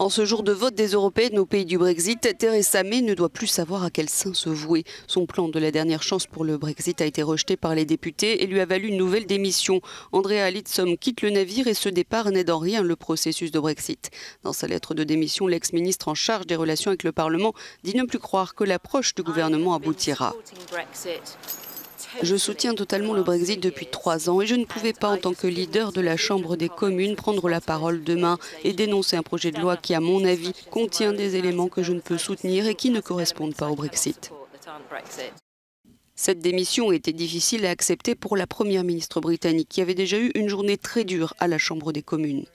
En ce jour de vote des Européennes au pays du Brexit, Theresa May ne doit plus savoir à quel saint se vouer. Son plan de la dernière chance pour le Brexit a été rejeté par les députés et lui a valu une nouvelle démission. Andrea Leadsom quitte le navire et ce départ n'aide en rien le processus de Brexit. Dans sa lettre de démission, l'ex-ministre en charge des relations avec le Parlement dit ne plus croire que l'approche du gouvernement aboutira. Je soutiens totalement le Brexit depuis 3 ans et je ne pouvais pas, en tant que leader de la Chambre des communes, prendre la parole demain et dénoncer un projet de loi qui, à mon avis, contient des éléments que je ne peux soutenir et qui ne correspondent pas au Brexit. Cette démission était difficile à accepter pour la première ministre britannique qui avait déjà eu une journée très dure à la Chambre des communes.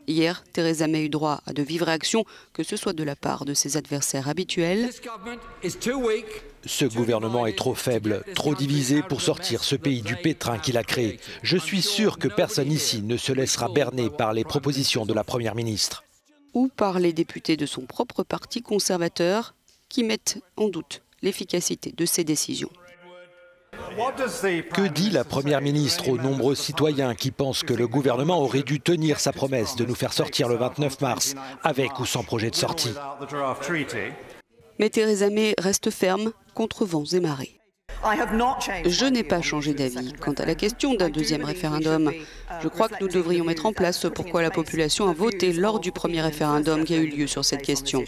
Hier, Theresa May a eu droit à de vives réactions, que ce soit de la part de ses adversaires habituels. Ce gouvernement est trop faible, trop divisé pour sortir ce pays du pétrin qu'il a créé. Je suis sûr que personne ici ne se laissera berner par les propositions de la Première ministre. Ou par les députés de son propre parti conservateur qui mettent en doute l'efficacité de ses décisions. Que dit la Première ministre aux nombreux citoyens qui pensent que le gouvernement aurait dû tenir sa promesse de nous faire sortir le 29 mars, avec ou sans projet de sortie? Mais Theresa May reste ferme contre vents et marées. Je n'ai pas changé d'avis quant à la question d'un deuxième référendum. Je crois que nous devrions mettre en place ce pourquoi la population a voté lors du premier référendum qui a eu lieu sur cette question.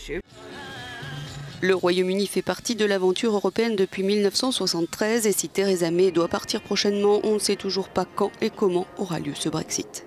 Le Royaume-Uni fait partie de l'aventure européenne depuis 1973 et si Theresa May doit partir prochainement, on ne sait toujours pas quand et comment aura lieu ce Brexit.